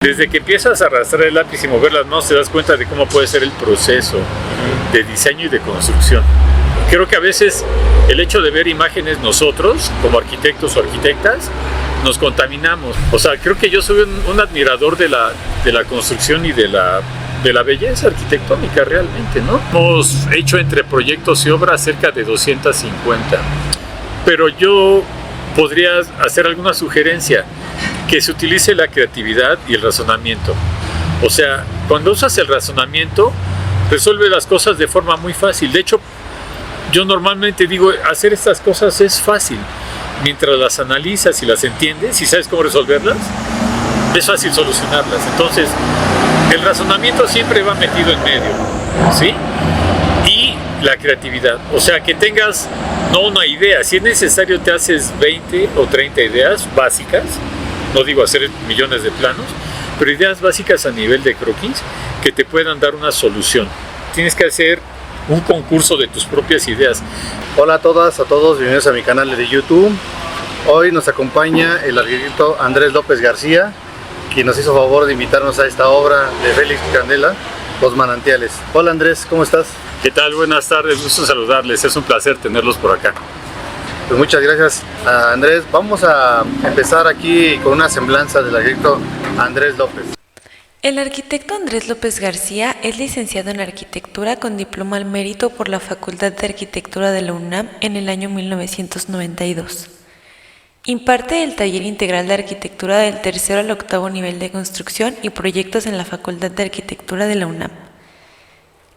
Desde que empiezas a arrastrar el lápiz y mover las manos te das cuenta de cómo puede ser el proceso de diseño y de construcción. Creo que a veces el hecho de ver imágenes nosotros, como arquitectos o arquitectas, nos contaminamos. O sea, creo que yo soy un admirador de la construcción y de la belleza arquitectónica realmente, ¿no? Hemos hecho entre proyectos y obras cerca de 250. Pero yo podría hacer alguna sugerencia, que se utilice la creatividad y el razonamiento. O sea, cuando usas el razonamiento, resuelve las cosas de forma muy fácil. De hecho, yo normalmente digo, hacer estas cosas es fácil. Mientras las analizas y las entiendes y sabes cómo resolverlas, es fácil solucionarlas. Entonces, el razonamiento siempre va metido en medio, ¿sí? Y la creatividad. O sea, que tengas no una idea. Si es necesario, te haces 20 o 30 ideas básicas. No digo hacer millones de planos, pero ideas básicas a nivel de croquis que te puedan dar una solución. Tienes que hacer un concurso de tus propias ideas. Hola a todas, a todos, bienvenidos a mi canal de YouTube. Hoy nos acompaña el arquitecto Andrés López García, quien nos hizo favor de invitarnos a esta obra de Félix Candela, Los Manantiales. Hola Andrés, ¿cómo estás? ¿Qué tal? Buenas tardes, gusto saludarles, es un placer tenerlos por acá. Pues muchas gracias Andrés. Vamos a empezar aquí con una semblanza del arquitecto Andrés López. El arquitecto Andrés López García es licenciado en Arquitectura con diploma al mérito por la Facultad de Arquitectura de la UNAM en el año 1992. Imparte el taller integral de arquitectura del tercero al octavo nivel de construcción y proyectos en la Facultad de Arquitectura de la UNAM.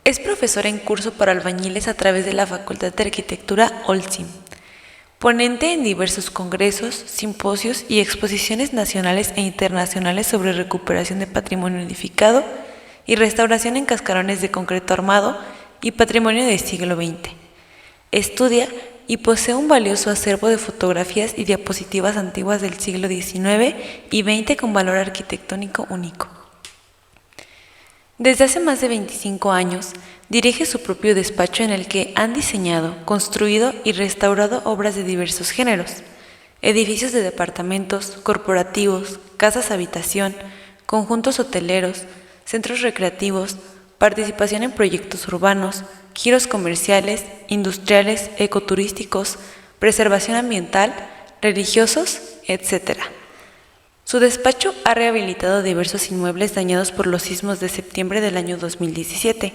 Es profesor en curso para albañiles a través de la Facultad de Arquitectura OLSIM. Ponente en diversos congresos, simposios y exposiciones nacionales e internacionales sobre recuperación de patrimonio edificado y restauración en cascarones de concreto armado y patrimonio del siglo XX. Estudia y posee un valioso acervo de fotografías y diapositivas antiguas del siglo XIX y XX con valor arquitectónico único. Desde hace más de 25 años, dirige su propio despacho en el que han diseñado, construido y restaurado obras de diversos géneros, edificios de departamentos, corporativos, casas habitación, conjuntos hoteleros, centros recreativos, participación en proyectos urbanos, giros comerciales, industriales, ecoturísticos, preservación ambiental, religiosos, etc. Su despacho ha rehabilitado diversos inmuebles dañados por los sismos de septiembre del año 2017.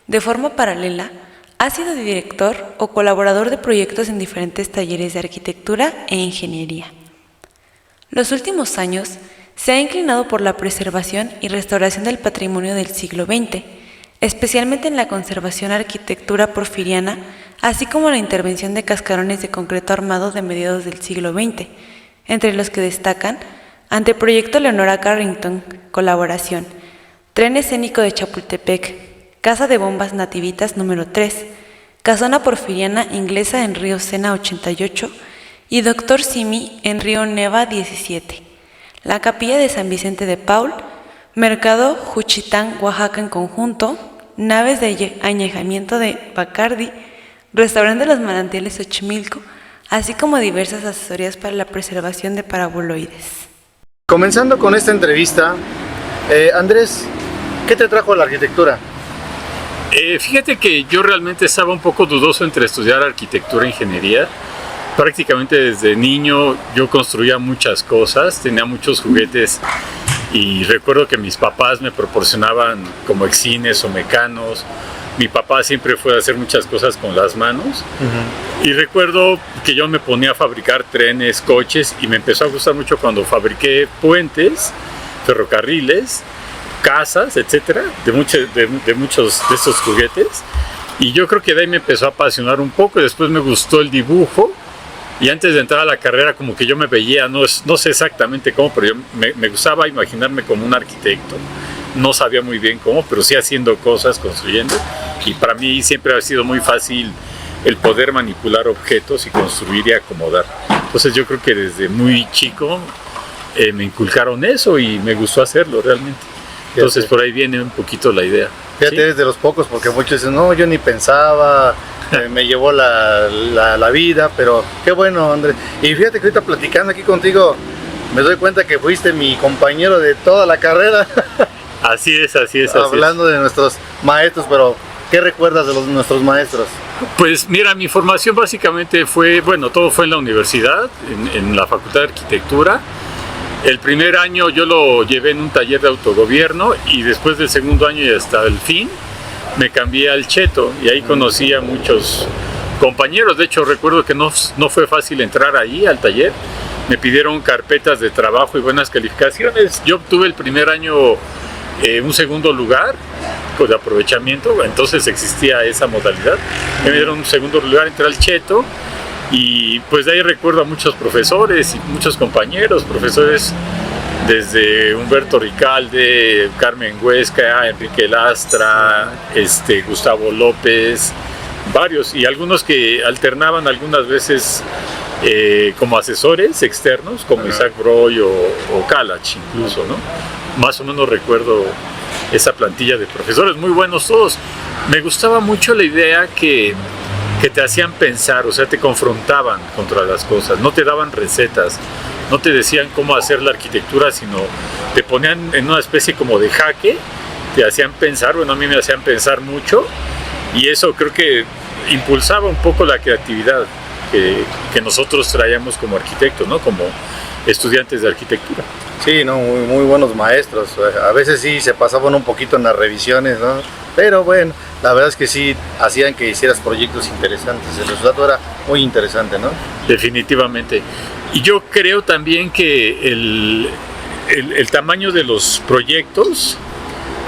De forma paralela, ha sido director o colaborador de proyectos en diferentes talleres de arquitectura e ingeniería. Los últimos años se ha inclinado por la preservación y restauración del patrimonio del siglo XX, especialmente en la conservación arquitectura porfiriana, así como la intervención de cascarones de concreto armado de mediados del siglo XX, entre los que destacan Anteproyecto Leonora Carrington, colaboración, Tren Escénico de Chapultepec, Casa de Bombas Nativitas número 3, Casona Porfiriana Inglesa en Río Sena 88 y Doctor Simi en Río Neva 17, la Capilla de San Vicente de Paul, Mercado Juchitán, Oaxaca en conjunto, naves de añejamiento de Bacardi, Restaurante de los Manantiales Xochimilco, así como diversas asesorías para la preservación de paraboloides. Comenzando con esta entrevista, Andrés, ¿qué te trajo a la arquitectura? Fíjate que yo realmente estaba un poco dudoso entre estudiar arquitectura e ingeniería. Prácticamente desde niño yo construía muchas cosas, tenía muchos juguetes y recuerdo que mis papás me proporcionaban como exines o mecanos. Mi papá siempre fue a hacer muchas cosas con las manos. Y recuerdo que yo me ponía a fabricar trenes, coches y me empezó a gustar mucho cuando fabriqué puentes, ferrocarriles, casas, etcétera, de muchos de estos juguetes. Y yo creo que de ahí me empezó a apasionar un poco y después me gustó el dibujo. Y antes de entrar a la carrera como que yo me veía, no sé exactamente cómo, pero me gustaba imaginarme como un arquitecto. No sabía muy bien cómo, pero sí haciendo cosas, construyendo. Y para mí siempre ha sido muy fácil el poder manipular objetos y construir y acomodar. Entonces yo creo que desde muy chico me inculcaron eso y me gustó hacerlo realmente. Entonces por ahí viene un poquito la idea. Fíjate, ¿sí? Eres de los pocos, porque muchos dicen, no, yo ni pensaba, me llevó la vida, pero qué bueno, Andrés. Y fíjate que ahorita platicando aquí contigo, me doy cuenta que fuiste mi compañero de toda la carrera. Así es. Hablando de nuestros maestros, pero ¿qué recuerdas de nuestros maestros? Pues mira, mi formación básicamente fue, todo fue en la universidad, en la Facultad de Arquitectura. El primer año yo lo llevé en un taller de autogobierno y después del segundo año y hasta el fin me cambié al Cheto y ahí conocí a muchos compañeros. De hecho, recuerdo que no fue fácil entrar ahí al taller. Me pidieron carpetas de trabajo y buenas calificaciones. Yo obtuve el primer año un segundo lugar de aprovechamiento, entonces existía esa modalidad. Me dieron un segundo lugar, entré al Cheto y pues de ahí recuerdo a muchos profesores y muchos compañeros, profesores desde Humberto Ricalde, Carmen Huesca, Enrique Lastra, Gustavo López, varios, y algunos que alternaban algunas veces como asesores externos, como Isaac Broy o Kalach incluso, ¿no? Más o menos recuerdo esa plantilla de profesores, muy buenos todos. Me gustaba mucho la idea que te hacían pensar, o sea, te confrontaban contra las cosas, no te daban recetas, no te decían cómo hacer la arquitectura, sino te ponían en una especie como de jaque, te hacían pensar, a mí me hacían pensar mucho, y eso creo que impulsaba un poco la creatividad que nosotros traíamos como arquitectos, ¿no? Como estudiantes de arquitectura. Sí, no, muy buenos maestros. A veces sí se pasaban un poquito en las revisiones, ¿no? Pero bueno, la verdad es que sí hacían que hicieras proyectos interesantes. El resultado era muy interesante, ¿no? Definitivamente. Y yo creo también que el tamaño de los proyectos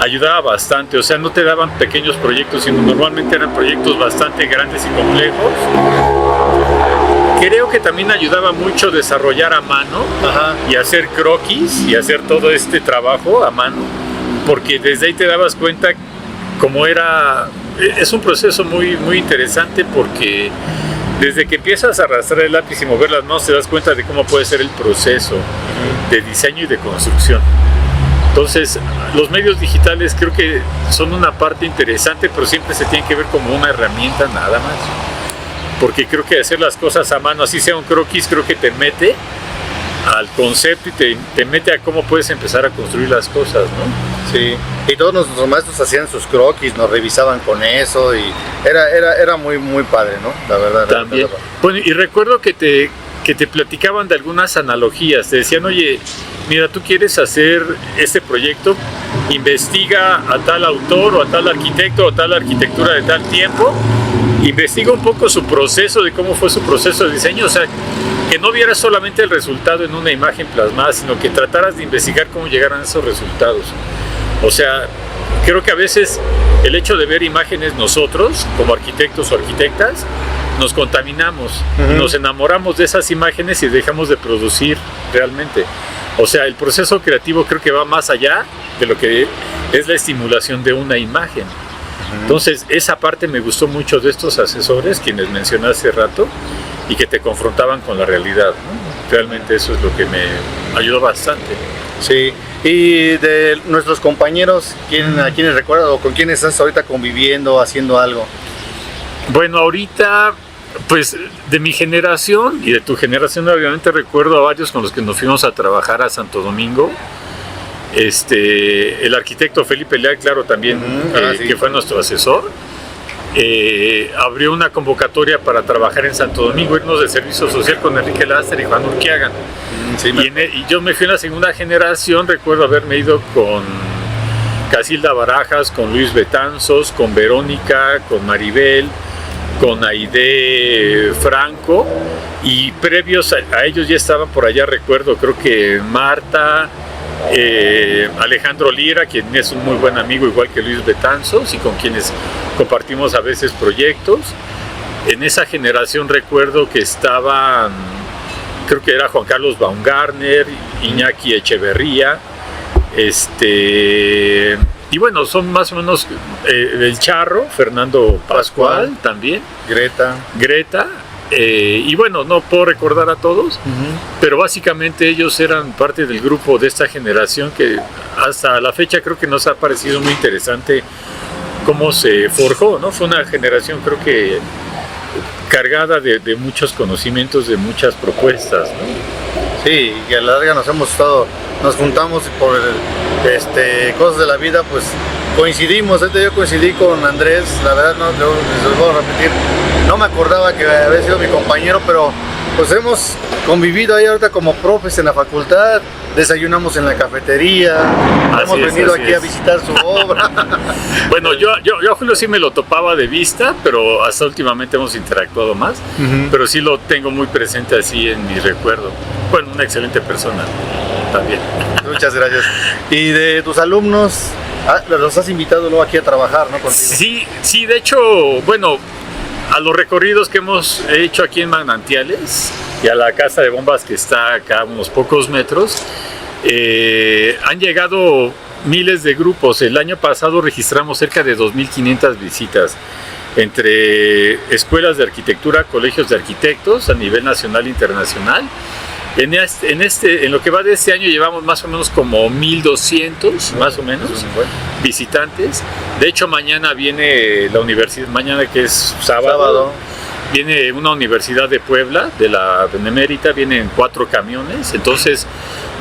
ayudaba bastante. O sea, no te daban pequeños proyectos, sino normalmente eran proyectos bastante grandes y complejos. Creo que también ayudaba mucho desarrollar a mano. Ajá. Y hacer croquis y hacer todo este trabajo a mano, porque desde ahí te dabas cuenta cómo era. Es un proceso muy interesante, porque desde que empiezas a arrastrar el lápiz y mover las manos te das cuenta de cómo puede ser el proceso de diseño y de construcción. Entonces, los medios digitales creo que son una parte interesante, pero siempre se tienen que ver como una herramienta nada más. Porque creo que hacer las cosas a mano, así sea un croquis, creo que te mete al concepto y te mete a cómo puedes empezar a construir las cosas, ¿no? Sí, y todos nuestros maestros hacían sus croquis, nos revisaban con eso y era muy padre, ¿no? La verdad. También. Bueno, y recuerdo que te platicaban de algunas analogías, te decían, oye, mira, tú quieres hacer este proyecto, investiga a tal autor o a tal arquitecto o a tal arquitectura de tal tiempo, investiga un poco su proceso, de cómo fue su proceso de diseño, o sea, que no vieras solamente el resultado en una imagen plasmada, sino que trataras de investigar cómo llegaran esos resultados. O sea, creo que a veces el hecho de ver imágenes nosotros, como arquitectos o arquitectas, nos contaminamos, nos enamoramos de esas imágenes y dejamos de producir realmente. O sea, el proceso creativo creo que va más allá de lo que es la estimulación de una imagen. Entonces, esa parte me gustó mucho de estos asesores, quienes mencioné hace rato, y que te confrontaban con la realidad, ¿no? Realmente eso es lo que me ayudó bastante. Sí, y de nuestros compañeros, ¿a quiénes recuerdas o con quiénes estás ahorita conviviendo, haciendo algo? Bueno, ahorita, pues de mi generación y de tu generación, obviamente recuerdo a varios con los que nos fuimos a trabajar a Santo Domingo. El arquitecto Felipe Leal, claro, también, sí, que fue nuestro asesor, abrió una convocatoria para trabajar en Santo Domingo, irnos de servicio social con Enrique Lastra y Juan Urquiaga. Sí, y yo me fui en la segunda generación, recuerdo haberme ido con Casilda Barajas, con Luis Betanzos, con Verónica, con Maribel, con Aide Franco, y previos a ellos ya estaban por allá, recuerdo, creo que Marta, Alejandro Lira, quien es un muy buen amigo, igual que Luis Betanzos, y con quienes compartimos a veces proyectos. En esa generación recuerdo que estaban, creo que era Juan Carlos Baumgartner, Iñaki Echeverría, y bueno, son más o menos el Charro, Fernando Pascual también, Greta, y bueno, no puedo recordar a todos, pero básicamente ellos eran parte del grupo de esta generación que hasta la fecha creo que nos ha parecido muy interesante cómo se forjó, ¿no? Fue una generación, creo que cargada de muchos conocimientos, de muchas propuestas, ¿no? Sí, y a la larga nos juntamos por cosas de la vida, pues coincidimos. Yo coincidí con Andrés, la verdad no, les voy a repetir, no me acordaba que había sido mi compañero, pero pues hemos convivido ahí ahorita como profes en la facultad, desayunamos en la cafetería, hemos venido aquí a visitar su obra. Bueno, yo a Julio sí me lo topaba de vista, pero hasta últimamente hemos interactuado más, pero sí lo tengo muy presente así en mi recuerdo. Bueno, una excelente persona también. Muchas gracias. Y de tus alumnos, los has invitado luego aquí a trabajar, ¿no? Contigo. Sí, de hecho, bueno, a los recorridos que hemos hecho aquí en Manantiales y a la casa de bombas que está acá a unos pocos metros, han llegado miles de grupos. El año pasado registramos cerca de 2.500 visitas entre escuelas de arquitectura, colegios de arquitectos a nivel nacional e internacional. En lo que va de este año llevamos más o menos como 1.200 más o menos visitantes. De hecho mañana viene la universidad, mañana que es sábado, viene una universidad de Puebla, de la Benemérita, vienen 4 camiones. Entonces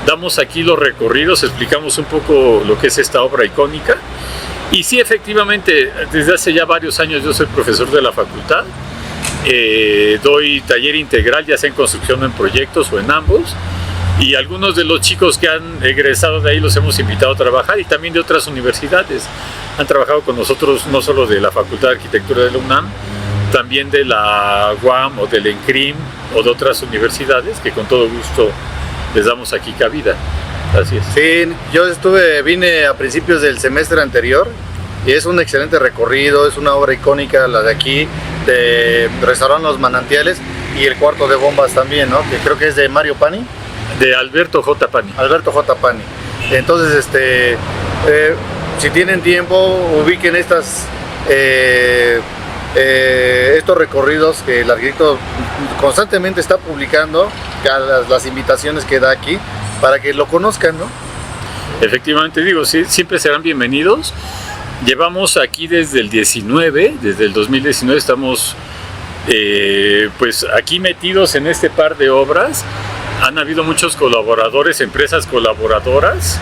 damos aquí los recorridos, explicamos un poco lo que es esta obra icónica. Y sí, efectivamente, desde hace ya varios años yo soy profesor de la facultad. Doy taller integral, ya sea en construcción o en proyectos o en ambos, y algunos de los chicos que han egresado de ahí los hemos invitado a trabajar, y también de otras universidades. Han trabajado con nosotros no solo de la Facultad de Arquitectura de la UNAM, también de la UAM o del ENCRIM o de otras universidades que con todo gusto les damos aquí cabida. Así es. Sí, yo vine a principios del semestre anterior y es un excelente recorrido, es una obra icónica la de aquí, de Restaurante Los Manantiales, y el cuarto de bombas también, ¿no? Que creo que es de Mario Pani. De Alberto J. Pani. Alberto J. Pani. Entonces, si tienen tiempo, ubiquen estos recorridos que el arquitecto constantemente está publicando, las invitaciones que da aquí, para que lo conozcan, ¿no? Efectivamente, digo, sí, siempre serán bienvenidos. Llevamos aquí desde el 2019 estamos pues aquí metidos en este par de obras. Han habido muchos colaboradores, empresas colaboradoras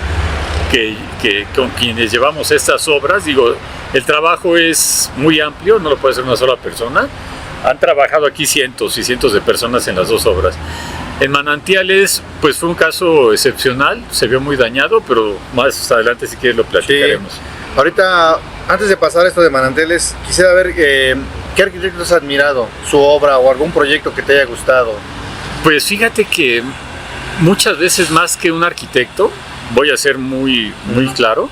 con quienes llevamos estas obras. Digo, el trabajo es muy amplio, no lo puede hacer una sola persona. Han trabajado aquí cientos y cientos de personas en las 2 obras. En Manantiales, pues fue un caso excepcional, se vio muy dañado, pero más adelante si quieres lo platicaremos. Sí. Ahorita, antes de pasar esto de Manantiales, quisiera ver qué arquitecto has admirado, su obra o algún proyecto que te haya gustado. Pues fíjate que muchas veces más que un arquitecto, voy a ser muy claro,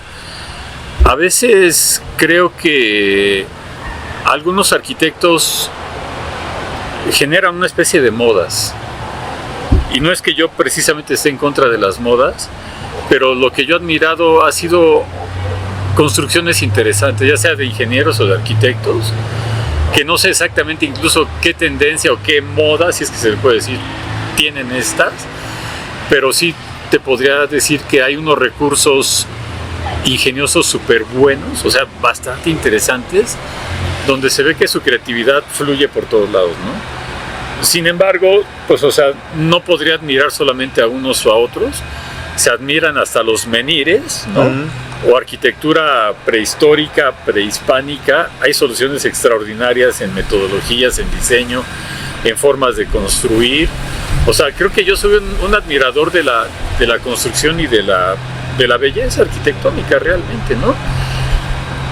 a veces creo que algunos arquitectos generan una especie de modas. Y no es que yo precisamente esté en contra de las modas, pero lo que yo he admirado ha sido construcciones interesantes, ya sea de ingenieros o de arquitectos, que no sé exactamente incluso qué tendencia o qué moda, si es que se le puede decir, tienen estas, pero sí te podría decir que hay unos recursos ingeniosos súper buenos, o sea, bastante interesantes, donde se ve que su creatividad fluye por todos lados, ¿no? Sin embargo, pues, o sea, no podría admirar solamente a unos o a otros, se admiran hasta los menires, ¿no? O arquitectura prehistórica, prehispánica. Hay soluciones extraordinarias en metodologías, en diseño, en formas de construir. O sea, creo que yo soy un admirador de la construcción y de la belleza arquitectónica realmente, ¿no?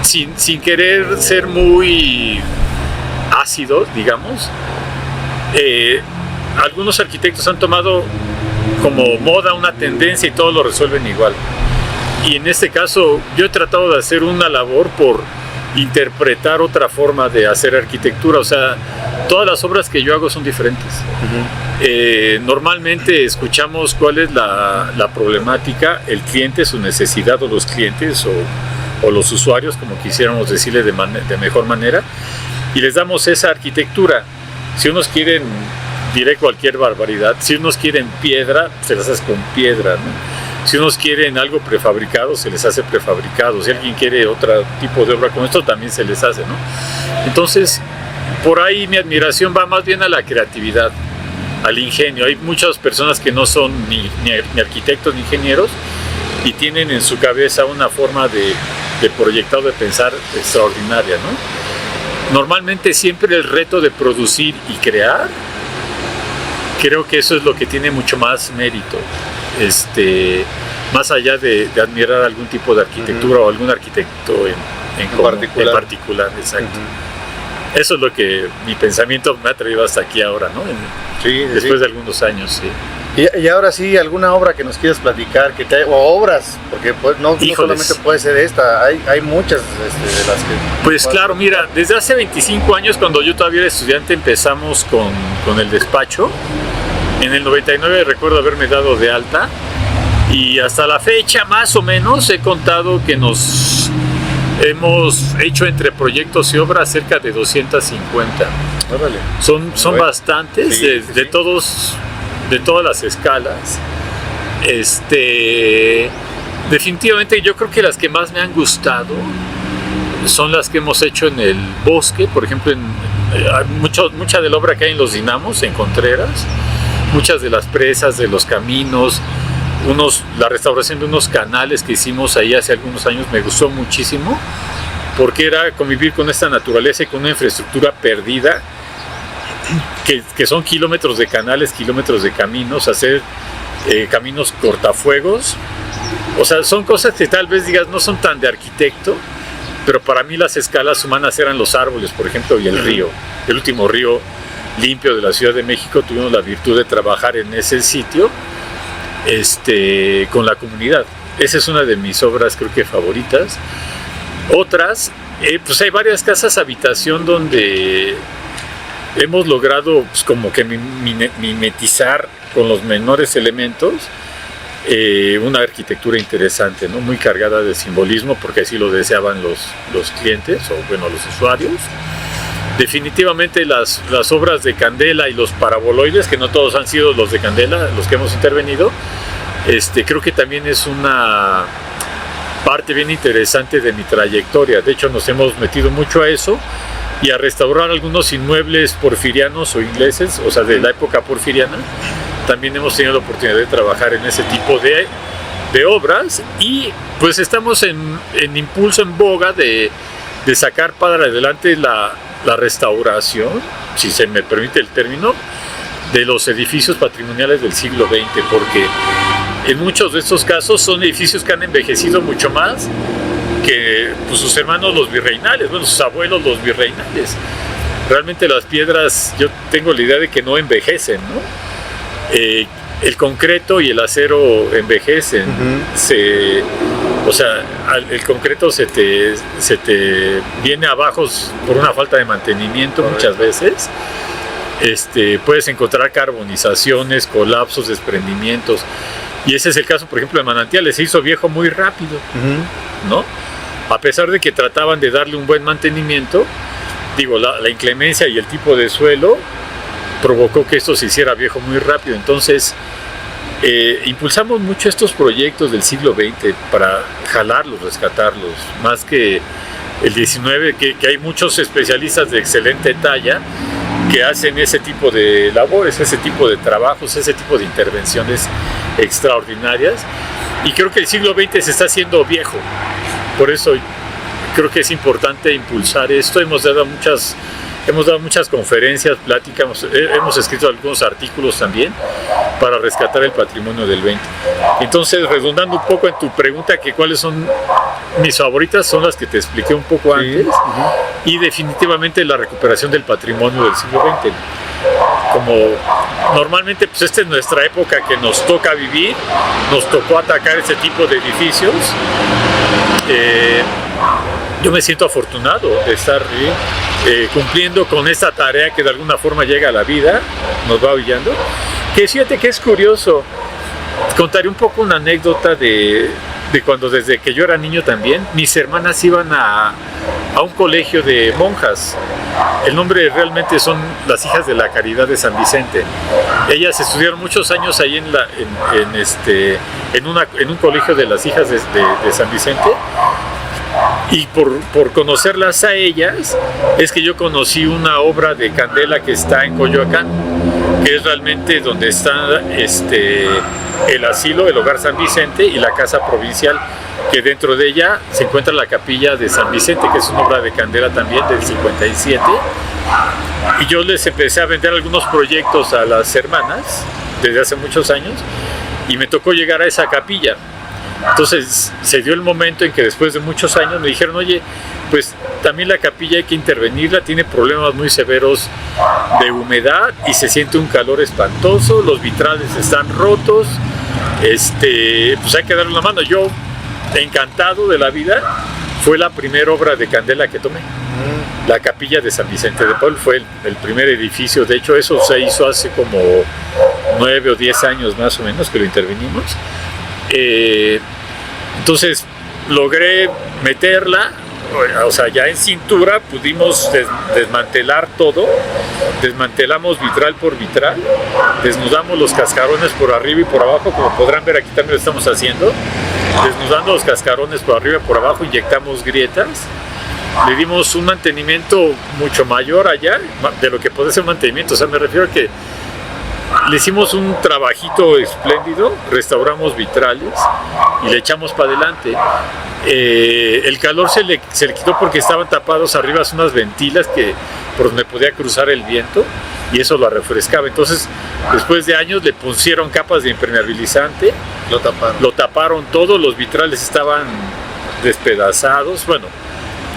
Sin querer ser muy ácidos, digamos. Algunos arquitectos han tomado como moda una tendencia y todos lo resuelven igual. Y en este caso yo he tratado de hacer una labor por interpretar otra forma de hacer arquitectura. O sea, todas las obras que yo hago son diferentes. Normalmente escuchamos cuál es la problemática, el cliente, su necesidad, o los clientes o los usuarios, como quisiéramos decirle de mejor manera, y les damos esa arquitectura. Si unos quieren, diré cualquier barbaridad, si unos quieren piedra, se las hace con piedra, ¿no? Si unos quieren algo prefabricado, se les hace prefabricado. Si alguien quiere otro tipo de obra como esto, también se les hace, ¿no? Entonces, por ahí mi admiración va más bien a la creatividad al ingenio. Hay muchas personas que no son ni arquitectos ni ingenieros y tienen en su cabeza una forma de proyectar, de pensar extraordinaria, ¿no? Normalmente siempre el reto de producir y crear, creo que eso es lo que tiene mucho más mérito, más allá de admirar algún tipo de arquitectura o algún arquitecto en particular, exacto. Eso es lo que mi pensamiento me ha traído hasta aquí ahora, ¿no? Después de algunos años, sí. Y ahora sí, alguna obra que nos quieras platicar, o obras, porque pues, no solamente puede ser esta, hay muchas de las que... Pues claro, mira, desde hace 25 años, cuando yo todavía era estudiante, empezamos con el despacho. En el 99 recuerdo haberme dado de alta, y hasta la fecha, más o menos, he contado que nos hemos hecho entre proyectos y obras cerca de 250. Órale. Son bastantes, de todas las escalas. Definitivamente yo creo que las que más me han gustado son las que hemos hecho en el bosque, por ejemplo, mucha de la obra que hay en los dinamos, en Contreras, muchas de las presas, de los caminos, la restauración de unos canales que hicimos ahí hace algunos años me gustó muchísimo, porque era convivir con esta naturaleza y con una infraestructura perdida, que son kilómetros de canales, kilómetros de caminos, hacer caminos cortafuegos. O sea, son cosas que tal vez digas no son tan de arquitecto, pero para mí las escalas humanas eran los árboles, por ejemplo, y el río. El último río limpio de la Ciudad de México, tuvimos la virtud de trabajar en ese sitio con la comunidad. Esa es una de mis obras, creo que favoritas. Otras, pues hay varias casas habitación donde hemos logrado pues, como que mimetizar con los menores elementos una arquitectura interesante, ¿no? Muy cargada de simbolismo, porque así lo deseaban los clientes, o bueno, los usuarios. Definitivamente las obras de Candela y los paraboloides, que no todos han sido los de Candela, los que hemos intervenido, creo que también es una parte bien interesante de mi trayectoria. De hecho, nos hemos metido mucho a eso y a restaurar algunos inmuebles porfirianos o ingleses, o sea, de la época porfiriana. También hemos tenido la oportunidad de trabajar en ese tipo de obras, y pues estamos en impulso, en boga de sacar para adelante la restauración, si se me permite el término, de los edificios patrimoniales del siglo XX, porque en muchos de estos casos son edificios que han envejecido mucho más que pues, sus hermanos los virreinales, bueno, sus abuelos los virreinales. Realmente las piedras, yo tengo la idea de que no envejecen, ¿no? El concreto y el acero envejecen. O sea, el concreto se te viene abajo por una falta de mantenimiento muchas veces. Puedes encontrar carbonizaciones, colapsos, desprendimientos. Y ese es el caso, por ejemplo, de Manantiales. Se hizo viejo muy rápido, ¿no? A pesar de que trataban de darle un buen mantenimiento, digo, la inclemencia y el tipo de suelo provocó que esto se hiciera viejo muy rápido. Entonces, impulsamos mucho estos proyectos del siglo XX para jalarlos, rescatarlos, más que el XIX, que hay muchos especialistas de excelente talla que hacen ese tipo de labores, ese tipo de trabajos, ese tipo de intervenciones extraordinarias. Y creo que el siglo XX se está haciendo viejo. Por eso creo que es importante impulsar esto. Hemos dado muchas conferencias, pláticas, hemos escrito algunos artículos también para rescatar el patrimonio del 20. Entonces, redundando un poco en tu pregunta, que cuáles son mis favoritas, son las que te expliqué un poco antes, y definitivamente la recuperación del patrimonio del siglo XX. Como normalmente, pues esta es nuestra época que nos toca vivir, nos tocó atacar ese tipo de edificios. Yo me siento afortunado de estar cumpliendo con esta tarea que de alguna forma llega a la vida, nos va brillando. Que fíjate que es curioso, contaré un poco una anécdota de cuando desde que yo era niño también, mis hermanas iban a un colegio de monjas. El nombre realmente son las Hijas de la Caridad de San Vicente. Ellas estudiaron muchos años ahí en un colegio de las Hijas de San Vicente. Y por conocerlas a ellas es que yo conocí una obra de Candela que está en Coyoacán. que es realmente donde está el asilo, el Hogar San Vicente y la Casa Provincial, que dentro de ella se encuentra la Capilla de San Vicente, que es una obra de Candela también del 57. Y yo les empecé a vender algunos proyectos a las hermanas desde hace muchos años y me tocó llegar a esa capilla. Entonces se dio el momento en que después de muchos años me dijeron, oye, pues también la capilla hay que intervenirla, tiene problemas muy severos de humedad y se siente un calor espantoso, los vitrales están rotos, pues hay que darle una mano. Yo, encantado de la vida, fue la primera obra de Candela que tomé. La capilla de San Vicente de Paul fue el primer edificio. De hecho, eso se hizo hace como 9 o 10 años más o menos que lo intervenimos. Entonces logré meterla, o sea, ya en cintura pudimos desmantelar todo. Desmantelamos vitral por vitral, desnudamos los cascarones por arriba y por abajo, como podrán ver aquí también lo estamos haciendo. Desnudando los cascarones por arriba y por abajo, inyectamos grietas. Le dimos un mantenimiento mucho mayor allá de lo que puede ser un mantenimiento. O sea, me refiero a que le hicimos un trabajito espléndido, restauramos vitrales y le echamos para adelante. El calor se le quitó porque estaban tapados arriba unas ventilas por donde podía cruzar el viento y eso lo refrescaba. Entonces, después de años le pusieron capas de impermeabilizante, lo taparon todo, los vitrales estaban despedazados. Bueno,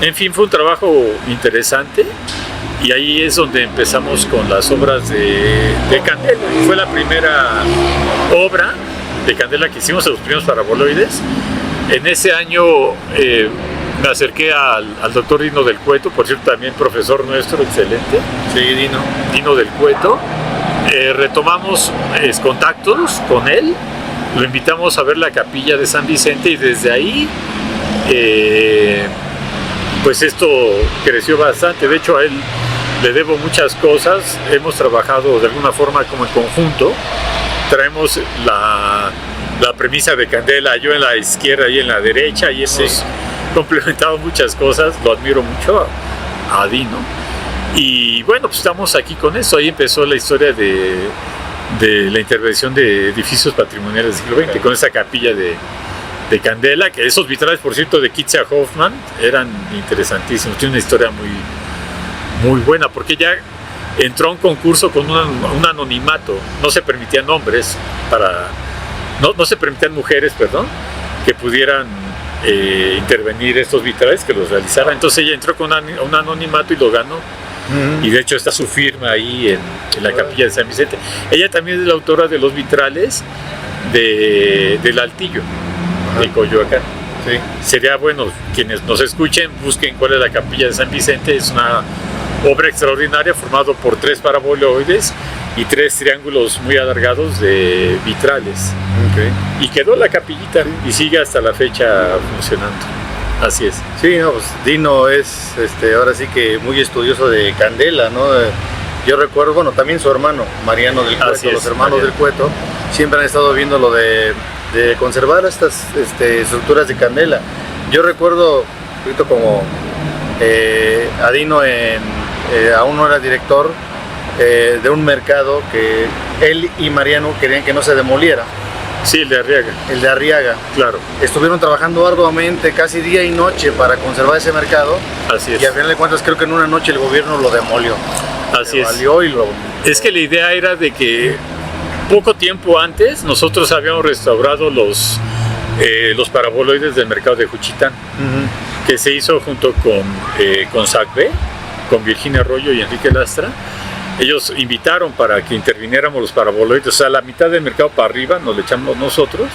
en fin, fue un trabajo interesante. Y ahí es donde empezamos con las obras de Candela. Fue la primera obra de Candela que hicimos, los primeros paraboloides. En ese año me acerqué al doctor Dino del Cueto, por cierto también profesor nuestro, excelente. Sí, Dino del Cueto. Retomamos contactos con él, lo invitamos a ver la capilla de San Vicente y desde ahí pues esto creció bastante. De hecho, a él le debo muchas cosas, hemos trabajado de alguna forma como en conjunto, traemos la premisa de Candela, yo en la izquierda y en la derecha, y hemos complementado muchas cosas. Lo admiro mucho a Dino, y bueno, pues estamos aquí con eso. Ahí empezó la historia de la intervención de edificios patrimoniales del siglo XX, con esa capilla de Candela, que esos vitrales, por cierto, de Kitzia Hoffman, eran interesantísimos. Tiene una historia muy buena, porque ella entró a un concurso con un anonimato, no se permitían hombres, no se permitían mujeres, perdón, que pudieran intervenir estos vitrales, que los realizaran. Entonces ella entró con un anonimato y lo ganó. Y de hecho está su firma ahí en la capilla de San Vicente. Ella también es la autora de los vitrales del Altillo, de Coyoacán. Sí. Sería bueno, quienes nos escuchen, busquen cuál es la capilla de San Vicente. Es una obra extraordinaria formado por 3 paraboloides y 3 triángulos muy alargados de vitrales. Y quedó la capillita y sigue hasta la fecha funcionando. Así es. Sí, no, pues Dino es ahora sí que muy estudioso de Candela, ¿no? Yo recuerdo, bueno, también su hermano, Mariano del Cueto, los hermanos del Cueto, siempre han estado viendo lo de conservar estas estructuras de Candela. Yo recuerdo, un poquito como a Dino aún no era director de un mercado que él y Mariano querían que no se demoliera. Sí, el de Arriaga. El de Arriaga. Claro. Estuvieron trabajando arduamente, casi día y noche, para conservar ese mercado. Así es. Y al final de cuentas creo que en una noche el gobierno lo demolió. Así es. Valió y lo... Es que la idea era de que poco tiempo antes nosotros habíamos restaurado los paraboloides del mercado de Juchitán, que se hizo junto con SACB, con Virginia Arroyo y Enrique Lastra. Ellos invitaron para que interviniéramos los paraboloides, o sea, la mitad del mercado para arriba nos lo echamos nosotros,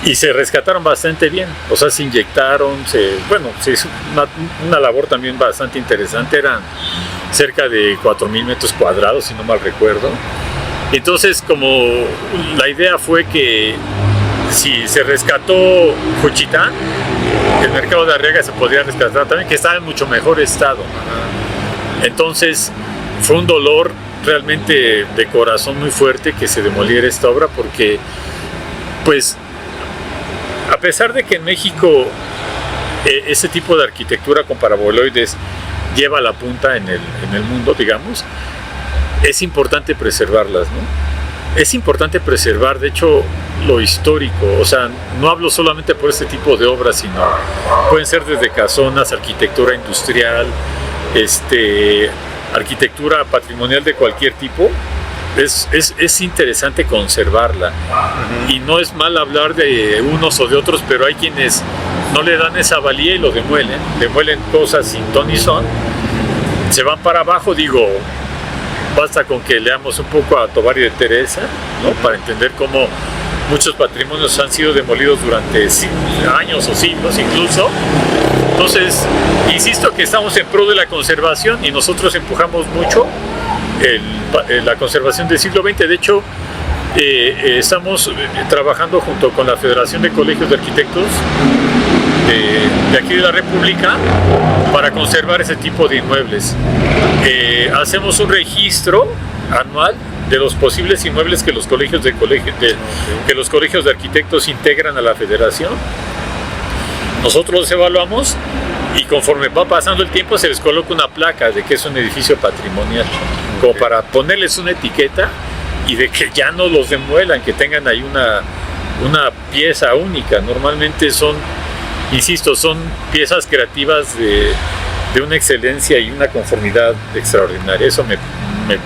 y se rescataron bastante bien. O sea, se inyectaron, se hizo una labor también bastante interesante. Eran cerca de 4,000 metros cuadrados, si no mal recuerdo. Entonces, como la idea fue que si se rescató Juchitán, el mercado de Arriaga se podría rescatar también, que estaba en mucho mejor estado. Entonces, fue un dolor realmente de corazón muy fuerte que se demoliera esta obra, porque, pues, a pesar de que en México ese tipo de arquitectura con paraboloides lleva la punta en el mundo, digamos, es importante preservarlas, ¿no? Es importante preservar, de hecho, lo histórico. O sea, no hablo solamente por este tipo de obras, sino pueden ser desde casonas, arquitectura industrial, arquitectura patrimonial de cualquier tipo. Es interesante conservarla. Y no es mal hablar de unos o de otros, pero hay quienes no le dan esa valía y lo demuelen cosas sin ton ni son, se van para abajo. Digo, basta con que leamos un poco a Tovar y de Teresa, ¿no? Para entender cómo muchos patrimonios han sido demolidos durante años o siglos incluso. Entonces, insisto que estamos en pro de la conservación y nosotros empujamos mucho la conservación del siglo XX. De hecho, estamos trabajando junto con la Federación de Colegios de Arquitectos de aquí de la República para conservar ese tipo de inmuebles. Hacemos un registro anual de los posibles inmuebles que los colegios de arquitectos integran a la federación. Nosotros los evaluamos y conforme va pasando el tiempo se les coloca una placa de que es un edificio patrimonial, como para ponerles una etiqueta y de que ya no los demuelan, que tengan ahí una pieza única. Normalmente son piezas creativas de una excelencia y una conformidad extraordinaria. Eso me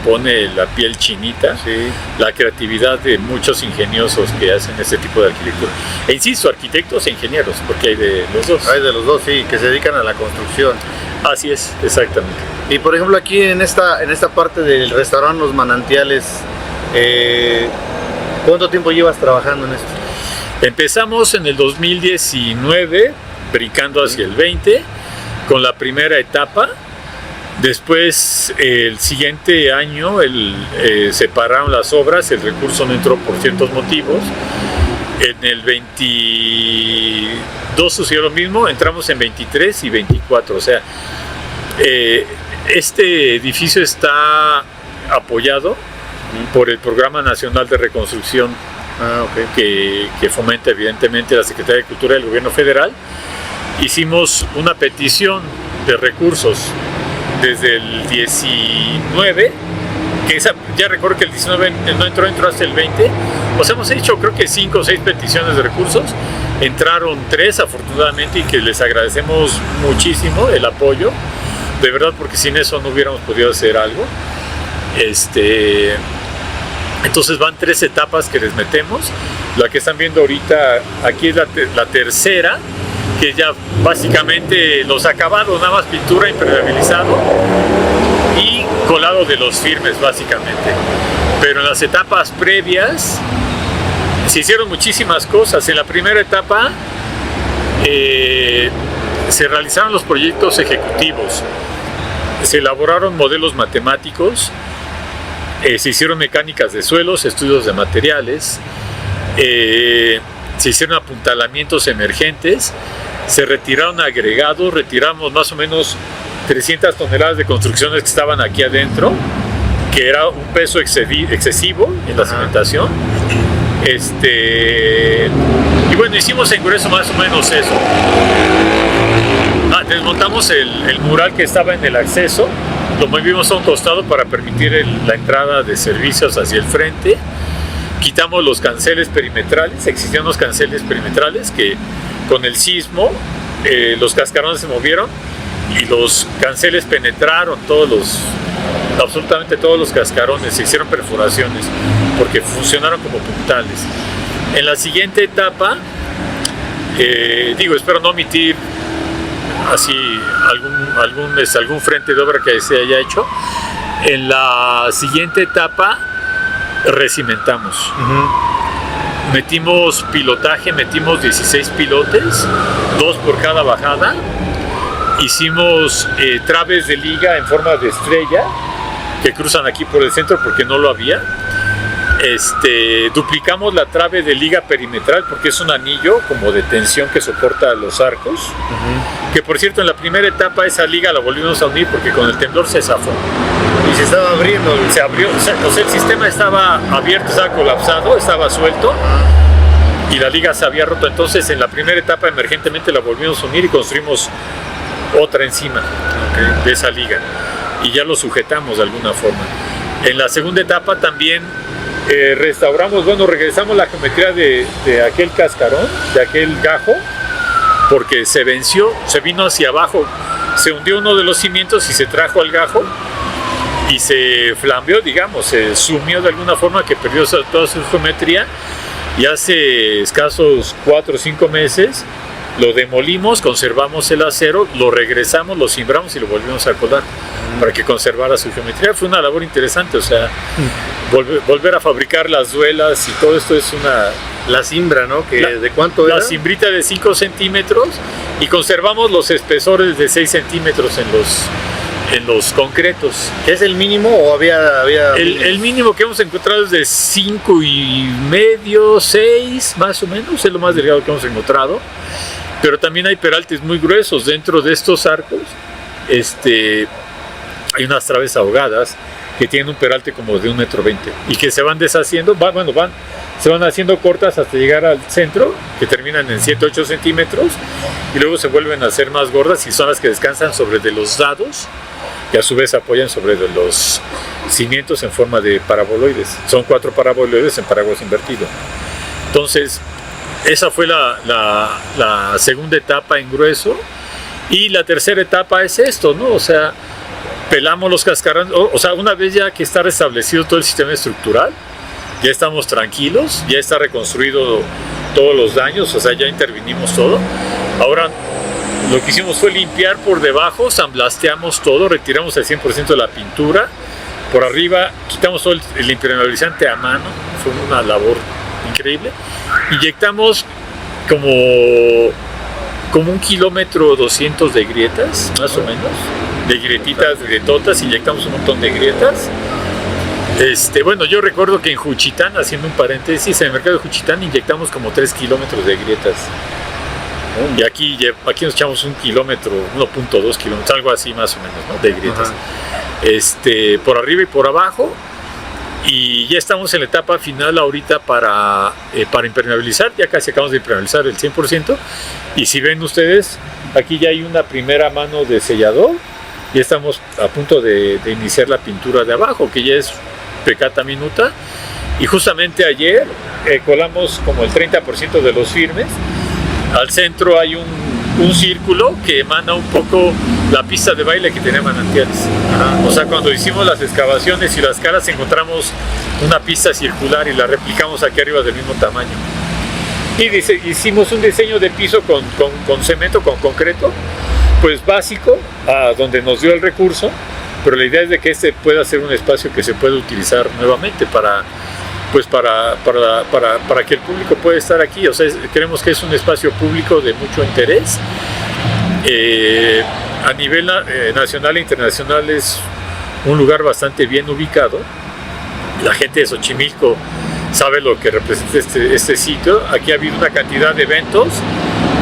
pone la piel chinita, sí. La creatividad de muchos ingeniosos que hacen este tipo de arquitectura. E insisto, arquitectos e ingenieros, porque hay de los dos. Hay de los dos, sí, que se dedican a la construcción. Así es, exactamente. Y por ejemplo aquí en esta parte del restaurante Los Manantiales, ¿cuánto tiempo llevas trabajando en esto? Empezamos en el 2019, brincando hacia el 20, con la primera etapa. Después, el siguiente año, se pararon las obras, el recurso no entró por ciertos motivos. En el 22 sucedió lo mismo, entramos en 23 y 24. O sea, este edificio está apoyado por el Programa Nacional de Reconstrucción, que fomenta evidentemente la Secretaría de Cultura del Gobierno Federal. Hicimos una petición de recursos desde el 19, que ya recuerdo que el 19 no entró hasta el 20. O sea, hemos hecho creo que 5 o 6 peticiones de recursos, entraron 3 afortunadamente, y que les agradecemos muchísimo el apoyo, de verdad, porque sin eso no hubiéramos podido hacer algo. Entonces van 3 etapas que les metemos. La que están viendo ahorita aquí es la tercera, que ya básicamente los acabados, nada más pintura, impermeabilizado y colado de los firmes básicamente. Pero en las etapas previas se hicieron muchísimas cosas. En la primera etapa se realizaron los proyectos ejecutivos, se elaboraron modelos matemáticos, se hicieron mecánicas de suelos, estudios de materiales, se hicieron apuntalamientos emergentes, se retiraron agregados, retiramos más o menos 300 toneladas de construcciones que estaban aquí adentro, que era un peso excesivo en la cimentación. Y bueno, hicimos en grueso más o menos eso. Desmontamos el mural que estaba en el acceso, lo movimos a un costado para permitir la entrada de servicios hacia el frente. Quitamos los canceles perimetrales. Existían unos canceles perimetrales que con el sismo los cascarones se movieron y los canceles penetraron absolutamente todos los cascarones, se hicieron perforaciones porque funcionaron como puntales. En la siguiente etapa, espero no omitir así algún frente de obra que se haya hecho. En la siguiente etapa recimentamos. Metimos pilotaje, metimos 16 pilotes, 2 por cada bajada. Hicimos traves de liga en forma de estrella que cruzan aquí por el centro porque no lo había. Duplicamos la trave de liga perimetral porque es un anillo como de tensión que soporta los arcos. Que por cierto, en la primera etapa esa liga la volvimos a unir porque con el temblor se zafó. Y se estaba abriendo. Se abrió, o sea, el sistema estaba abierto, estaba colapsado, estaba suelto y la liga se había roto. Entonces en la primera etapa emergentemente la volvimos a unir y construimos otra encima de esa liga y ya lo sujetamos de alguna forma. En la segunda etapa también regresamos la geometría de aquel cascarón, de aquel gajo, porque se venció, se vino hacia abajo, se hundió uno de los cimientos y se trajo al gajo y se flambeó, digamos, se sumió de alguna forma, que perdió toda su geometría, y hace escasos 4 o 5 meses lo demolimos, conservamos el acero, lo regresamos, lo cimbramos y lo volvimos a colar para que conservara su geometría. Fue una labor interesante, o sea, volver a fabricar las duelas y todo esto es una... La cimbra, ¿no? ¿De cuánto era? La cimbrita de 5 centímetros, y conservamos los espesores de 6 centímetros en los concretos. ¿Es el mínimo o había el mínimo que hemos encontrado es de 5,5, 6 más o menos, es lo más delgado que hemos encontrado, pero también hay peraltes muy gruesos dentro de estos arcos. Hay unas traves ahogadas que tienen un peralte como de 1,20 m y que se van deshaciendo, se van haciendo cortas hasta llegar al centro, que terminan en 7, 8 centímetros, y luego se vuelven a hacer más gordas y son las que descansan sobre de los dados, que a su vez apoyan sobre de los cimientos en forma de paraboloides. Son 4 paraboloides en paraguas invertido. Entonces, esa fue la segunda etapa en grueso, y la tercera etapa es esto, ¿no? O sea, pelamos los cascarones, o sea, una vez ya que está restablecido todo el sistema estructural, ya estamos tranquilos, ya está reconstruido todos los daños, o sea, ya intervinimos todo. Ahora lo que hicimos fue limpiar por debajo, sandblasteamos todo, retiramos el 100% de la pintura, por arriba quitamos todo el impermeabilizante a mano, fue una labor increíble. Inyectamos como 1,2 kilómetros de grietas, más o menos, de grietitas, grietotas, inyectamos un montón de grietas. Yo recuerdo que en Juchitán, haciendo un paréntesis, en el mercado de Juchitán inyectamos como 3 kilómetros de grietas. Y aquí nos echamos 1 kilómetro, 1,2 kilómetros, algo así más o menos, ¿no? De grietas. Por arriba y por abajo. Y ya estamos en la etapa final ahorita para impermeabilizar, ya casi acabamos de impermeabilizar el 100%. Y si ven ustedes, aquí ya hay una primera mano de sellador. Ya estamos a punto de iniciar la pintura de abajo, que ya es peccata minuta, y justamente ayer colamos como el 30% de los firmes. Al centro hay un círculo que emana un poco la pista de baile que tenía Manantiales. O sea, cuando hicimos las excavaciones y las caras, encontramos una pista circular y la replicamos aquí arriba del mismo tamaño. Y hicimos un diseño de piso con cemento, con concreto, pues básico, a donde nos dio el recurso, pero la idea es de que pueda ser un espacio que se pueda utilizar nuevamente para que el público pueda estar aquí. O sea, creemos que es un espacio público de mucho interés. A nivel nacional e internacional es un lugar bastante bien ubicado. La gente de Xochimilco sabe lo que representa este sitio. Aquí ha habido una cantidad de eventos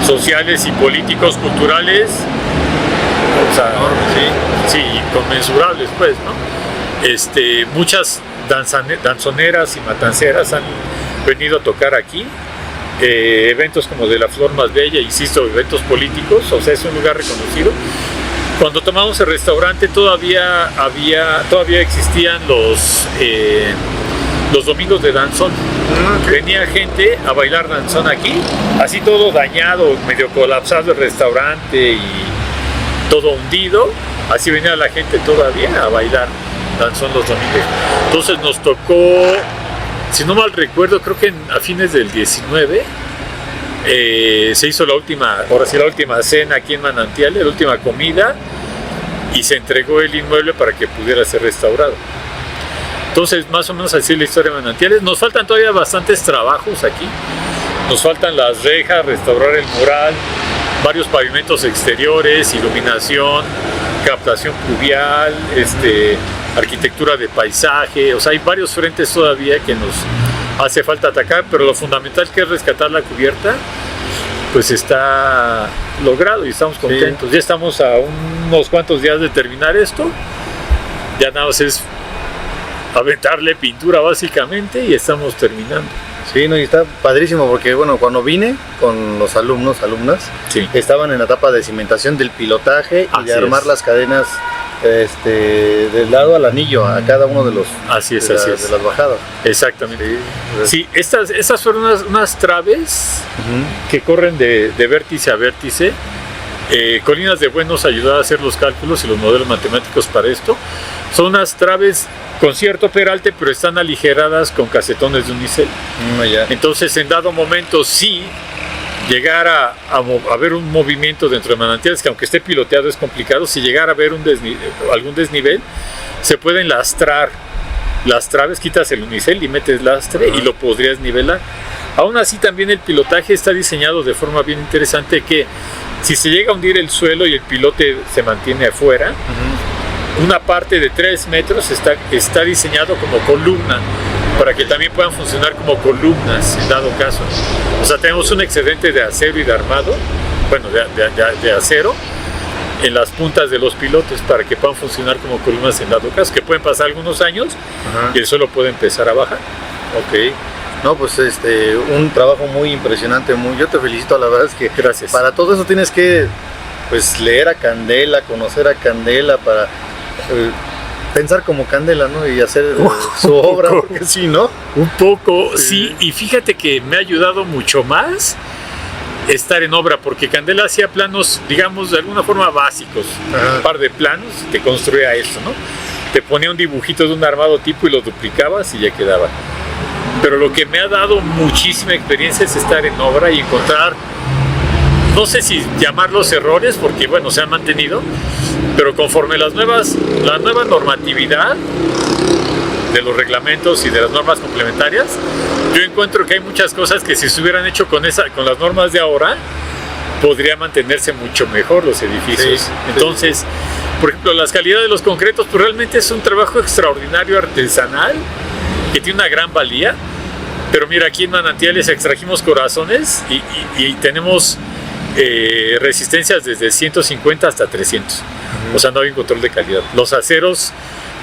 sociales y políticos, culturales, o sea, sí, inconmensurables, pues, ¿no? Muchas danzoneras y matanceras han venido a tocar aquí, eventos como de la Flor Más Bella, insisto, eventos políticos, o sea, es un lugar reconocido. Cuando tomamos el restaurante todavía existían los domingos de danzón. Venía gente a bailar danzón aquí, así todo dañado, medio colapsado el restaurante y todo hundido, así venía la gente todavía a bailar danzón los domingos. Entonces nos tocó, si no mal recuerdo, creo que a fines del 19 se hizo la última cena aquí en Manantiales, la última comida, y se entregó el inmueble para que pudiera ser restaurado. Entonces, más o menos así es la historia de Manantiales. Nos faltan todavía bastantes trabajos aquí. Nos faltan las rejas, restaurar el mural, varios pavimentos exteriores, iluminación, captación pluvial, arquitectura de paisaje. O sea, hay varios frentes todavía que nos hace falta atacar, pero lo fundamental, que es rescatar la cubierta, pues está logrado y estamos contentos. Sí. Ya estamos a unos cuantos días de terminar esto. Ya nada más es aventarle pintura básicamente y estamos terminando. Sí, no, y está padrísimo porque, bueno, cuando vine con los alumnas, sí, estaban en la etapa de cimentación del pilotaje y de armar las cadenas del lado al anillo, a cada uno de los Así es. de las bajadas. Exactamente. Sí, Sí, estas fueron unas traves que corren de vértice a vértice. Colinas de Buen nos ayudó a hacer los cálculos y los modelos matemáticos para esto. Son unas traves con cierto peralte, pero están aligeradas con casetones de unicel. Ya. Entonces, en dado momento, sí llegar a ver un movimiento dentro de manantiales, que aunque esté piloteado es complicado, si llegara a ver algún desnivel, se pueden lastrar las traves, quitas el unicel y metes lastre y lo podrías nivelar. Aún así, también el pilotaje está diseñado de forma bien interesante, que si se llega a hundir el suelo y el pilote se mantiene afuera, una parte de 3 metros está diseñado como columna, para que también puedan funcionar como columnas en dado caso. O sea, tenemos un excedente de acero y de armado, bueno, de acero, en las puntas de los pilotes para que puedan funcionar como columnas en dado caso, que pueden pasar algunos años y el suelo puede empezar a bajar. Ok. No, pues un trabajo muy impresionante, yo te felicito, la verdad es que Gracias. para todo eso tienes que pues leer a Candela, conocer a Candela para pensar como Candela, ¿no? Y hacer su obra, porque sí, ¿no? Un poco, sí, y fíjate que me ha ayudado mucho más estar en obra, porque Candela hacía planos, digamos, de alguna forma básicos, un par de planos, te construía esto, ¿no? Te ponía un dibujito de un armado tipo y lo duplicabas y ya quedaba. Pero lo que me ha dado muchísima experiencia es estar en obra y encontrar, no sé si llamarlos errores, porque bueno, se han mantenido, pero conforme la nueva normatividad de los reglamentos y de las normas complementarias, yo encuentro que hay muchas cosas que si se hubieran hecho con las normas de ahora, podría mantenerse mucho mejor los edificios. Sí, Entonces, por ejemplo, las calidades de los concretos, pues realmente es un trabajo extraordinario artesanal que tiene una gran valía. Pero mira, aquí en Manantiales extrajimos corazones y tenemos resistencias desde 150 hasta 300. O sea, no hay un control de calidad. Los aceros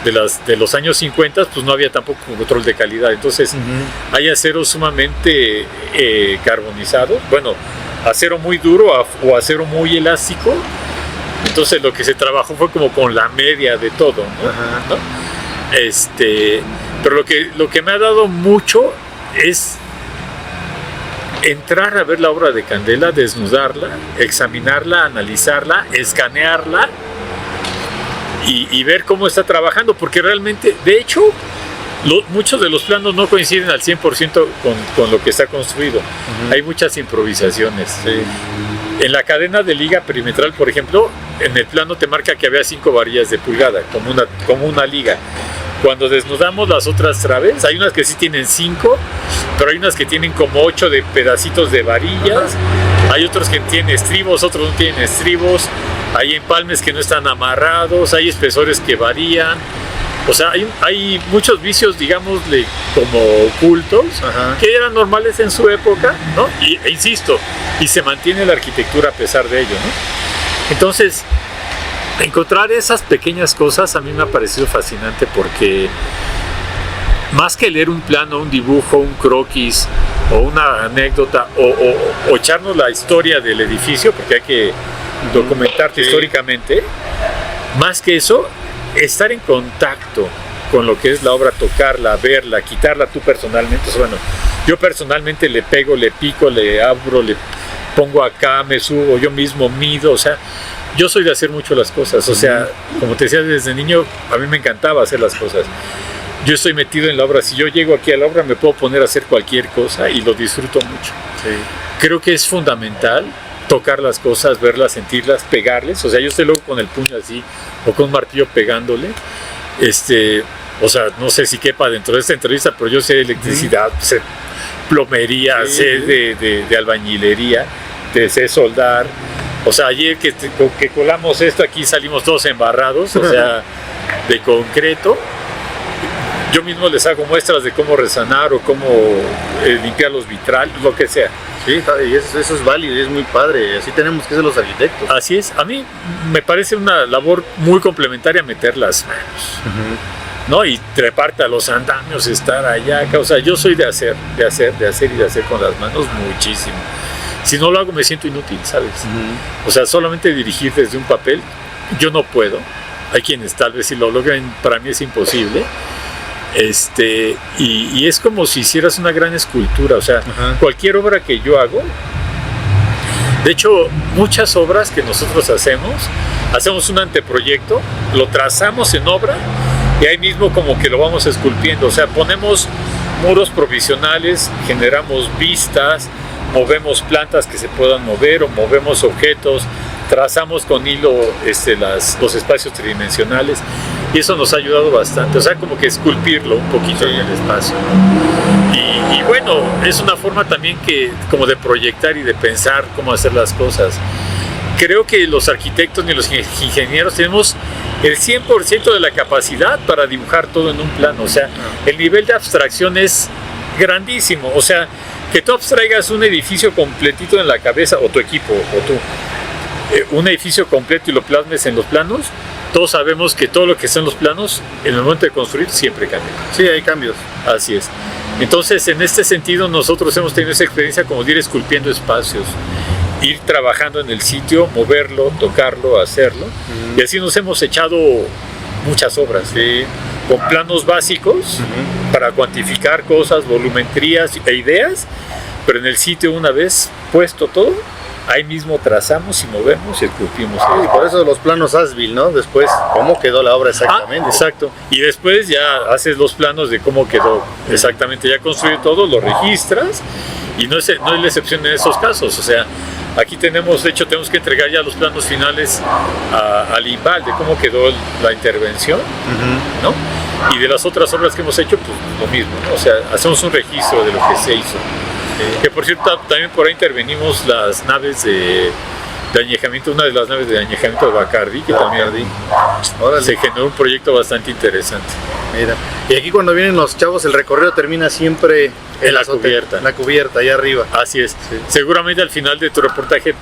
de los años 50, pues no había tampoco un control de calidad. Entonces, hay aceros sumamente carbonizados. Bueno, acero muy duro o acero muy elástico. Entonces, lo que se trabajó fue como con la media de todo, ¿no? Pero lo que me ha dado mucho es entrar a ver la obra de Candela, desnudarla, examinarla, analizarla, escanearla y ver cómo está trabajando, porque realmente, de hecho, muchos de los planos no coinciden al 100% con lo que está construido. Hay muchas improvisaciones. En la cadena de liga perimetral, por ejemplo, en el plano te marca que había 5 varillas de pulgada, como una liga. Cuando desnudamos las otras traves, hay unas que sí tienen 5, pero hay unas que tienen como 8 de pedacitos de varillas. Hay otros que tienen estribos, otros no tienen estribos. Hay empalmes que no están amarrados, hay espesores que varían. O sea, hay muchos vicios, digámosle, como ocultos, que eran normales en su época, ¿no? E insisto, y se mantiene la arquitectura a pesar de ello, ¿no? Entonces, encontrar esas pequeñas cosas a mí me ha parecido fascinante, porque más que leer un plano, un dibujo, un croquis o una anécdota o echarnos la historia del edificio, porque hay que documentarte históricamente, más que eso, estar en contacto con lo que es la obra, tocarla, verla, quitarla tú personalmente. O sea, bueno, yo personalmente le pego, le pico, le abro, le pongo acá, me subo, yo mismo mido, o sea, yo soy de hacer mucho las cosas, o sea, como te decía desde niño, a mí me encantaba hacer las cosas. Yo estoy metido en la obra, si yo llego aquí a la obra me puedo poner a hacer cualquier cosa y lo disfruto mucho. Creo que es fundamental tocar las cosas, verlas, sentirlas, pegarles, o sea, yo estoy luego con el puño así o con un martillo pegándole, o sea, no sé si quepa dentro de esta entrevista, pero yo sé de electricidad, sé plomería, sé de albañilería, sé soldar. O sea, ayer que colamos esto aquí salimos todos embarrados, o sea, de concreto. Yo mismo les hago muestras de cómo resanar o cómo limpiar los vitrales, lo que sea. Sí, y eso es válido y es muy padre, así tenemos que ser los arquitectos. Así es, a mí me parece una labor muy complementaria meter las manos, ¿no? Y treparte a los andamios, estar allá, o sea, yo soy de hacer con las manos muchísimo. Si no lo hago me siento inútil, ¿sabes? O sea, solamente dirigir desde un papel, yo no puedo. hay quienes tal vez sí lo logren, para mí es imposible. Y es como si hicieras una gran escultura, o sea, Ajá. cualquier obra que yo hago, de hecho, muchas obras que nosotros hacemos un anteproyecto, lo trazamos en obra y ahí mismo como que lo vamos esculpiendo, o sea, ponemos muros provisionales, generamos vistas, movemos plantas que se puedan mover o movemos objetos, trazamos con hilo los espacios tridimensionales y eso nos ha ayudado bastante, o sea, como que esculpirlo un poquito en el espacio. Y bueno, es una forma también como de proyectar y de pensar cómo hacer las cosas. Creo que los arquitectos ni los ingenieros tenemos el 100% de la capacidad para dibujar todo en un plano, o sea, el nivel de abstracción es grandísimo, o sea, que tú abstraigas un edificio completito en la cabeza, o tu equipo, o tú, un edificio completo y lo plasmes en los planos, todos sabemos que todo lo que está en los planos, en el momento de construir, siempre cambia. Sí, hay cambios. Así es. Entonces, en este sentido, nosotros hemos tenido esa experiencia como de ir esculpiendo espacios, ir trabajando en el sitio, moverlo, tocarlo, hacerlo, y así nos hemos echado muchas obras, Sí. con planos básicos para cuantificar cosas, volumetrías e ideas, pero en el sitio, una vez puesto todo, ahí mismo trazamos y movemos y esculpimos. Y por eso los planos ASBIL, ¿no? Después, ¿cómo quedó la obra exactamente? Exacto. Y después ya haces los planos de cómo quedó exactamente. Ya construye todo, lo registras y no es la excepción en esos casos. O sea, aquí tenemos que entregar ya los planos finales al INVAL de cómo quedó la intervención, ¿no? Y de las otras obras que hemos hecho, pues lo mismo, ¿no? O sea, hacemos un registro de lo que se hizo. Que por cierto, también por ahí intervenimos las naves de añejamiento, una de las naves de añejamiento de Bacardi, que también se generó un proyecto bastante interesante. Mira, y aquí cuando vienen los chavos, el recorrido termina siempre En la azote, cubierta. en la cubierta, allá arriba. Así es. Sí. Seguramente al final de tu reportaje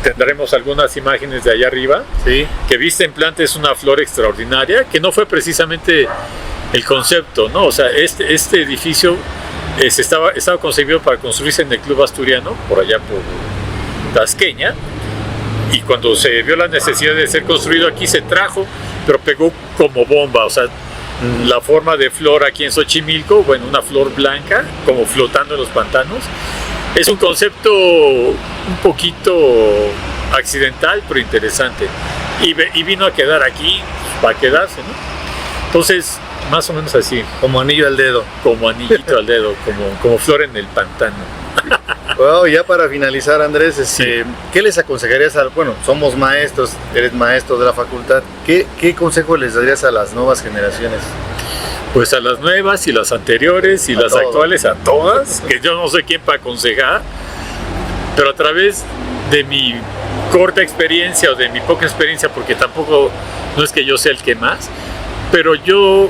tendremos algunas imágenes de allá arriba, Sí. que viste en planta es una flor extraordinaria, que no fue precisamente el concepto, ¿no? O sea, este edificio estaba concebido para construirse en el Club Asturiano, por allá por Tasqueña, y cuando se vio la necesidad de ser construido aquí se trajo, pero pegó como bomba, o sea, la forma de flor aquí en Xochimilco, bueno, una flor blanca, como flotando en los pantanos, es un concepto un poquito accidental, pero interesante, y vino a quedar aquí para quedarse, ¿no? Entonces, más o menos así, Como anillo al dedo. como anillito al dedo, como flor en el pantano. Wow, ya para finalizar, Andrés, Sí. ¿qué les aconsejarías bueno, somos maestros, eres maestro de la facultad, ¿qué consejo les darías a las nuevas generaciones? Pues a las nuevas y las anteriores y A las todos. actuales, a todas, que yo no sé quién para aconsejar, pero a través de mi corta experiencia o de mi poca experiencia, porque tampoco, no es que yo sea el que más, pero yo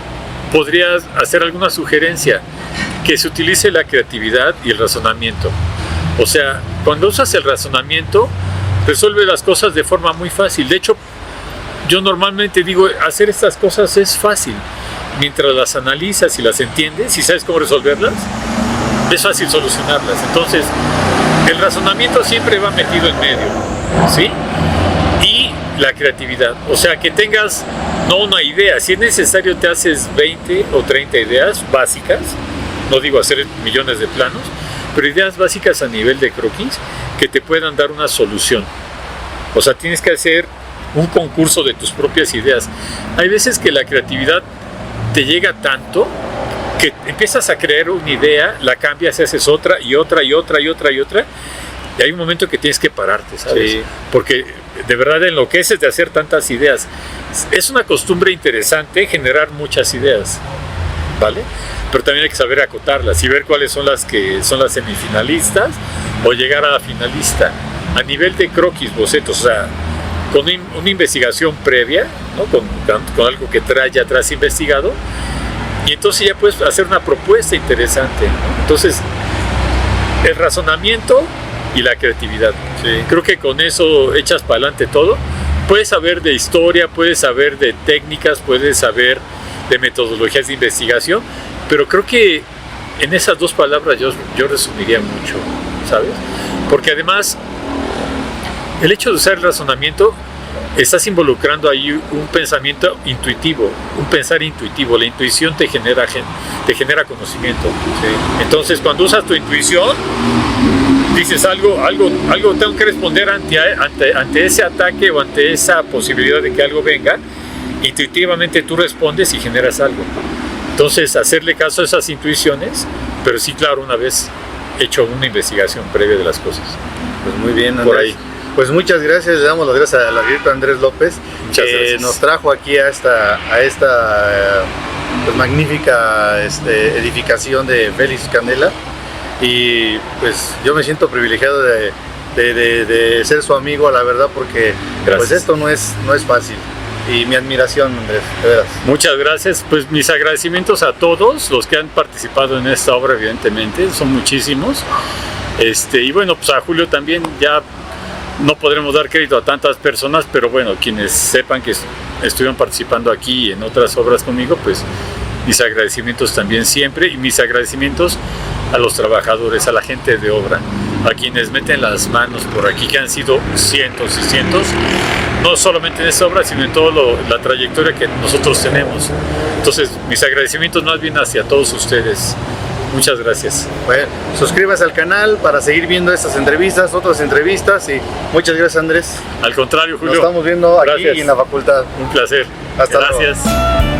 podría hacer alguna sugerencia, que se utilice la creatividad y el razonamiento. O sea, cuando usas el razonamiento, resuelve las cosas de forma muy fácil. De hecho, yo normalmente digo, hacer estas cosas es fácil. Mientras las analizas y las entiendes y sabes cómo resolverlas, es fácil solucionarlas. Entonces, el razonamiento siempre va metido en medio, ¿sí? Y la creatividad. O sea, que tengas no una idea. Si es necesario, te haces 20 o 30 ideas básicas. No digo hacer millones de planos, pero ideas básicas a nivel de croquis que te puedan dar una solución. O sea, tienes que hacer un concurso de tus propias ideas. Hay veces que la creatividad te llega tanto que empiezas a crear una idea, la cambias y haces otra y otra y otra y otra y otra, y hay un momento que tienes que pararte, ¿sabes? Sí. Porque de verdad enloqueces de hacer tantas ideas. Es una costumbre interesante generar muchas ideas, ¿vale? Pero también hay que saber acotarlas y ver cuáles son las que son las semifinalistas o llegar a la finalista. A nivel de croquis, bocetos, o sea, con una investigación previa, ¿no? con algo que trae ya atrás investigado, y entonces ya puedes hacer una propuesta interesante, ¿no? Entonces, el razonamiento y la creatividad. Sí. Creo que con eso echas para adelante todo. Puedes saber de historia, puedes saber de técnicas, puedes saber de metodologías de investigación, pero creo que en esas dos palabras yo resumiría mucho, ¿sabes? Porque además, el hecho de usar el razonamiento estás involucrando ahí un pensamiento intuitivo, un pensar intuitivo. La intuición te genera conocimiento. Sí. Entonces, cuando usas tu intuición, dices algo tengo que responder ante ese ataque o ante esa posibilidad de que algo venga. Intuitivamente tú respondes y generas algo. Entonces, hacerle caso a esas intuiciones, pero sí, claro, una vez hecho una investigación previa de las cosas. Pues muy bien, Andrés. Por ahí. Pues muchas gracias, le damos las gracias al arquitecto Andrés López, Muchas gracias. nos trajo aquí a esta pues, magnífica edificación de Félix Candela, y pues yo me siento privilegiado de ser su amigo, la verdad, porque pues esto no es fácil. Y mi admiración, Andrés, de veras. Muchas gracias. Pues mis agradecimientos a todos los que han participado en esta obra, evidentemente, son muchísimos. Y bueno, pues a Julio también, ya no podremos dar crédito a tantas personas, pero bueno, quienes sepan que estuvieron participando aquí y en otras obras conmigo, pues mis agradecimientos también siempre, y mis agradecimientos a los trabajadores, a la gente de obra, a quienes meten las manos por aquí, que han sido cientos y cientos, no solamente en esta obra, sino en toda la trayectoria que nosotros tenemos. Entonces, mis agradecimientos más bien hacia todos ustedes. Muchas gracias. Bueno, suscríbase al canal para seguir viendo estas entrevistas, otras entrevistas, y muchas gracias, Andrés. Al contrario, Julio. Nos estamos viendo aquí Gracias. en la facultad. Un placer. Hasta luego. Gracias.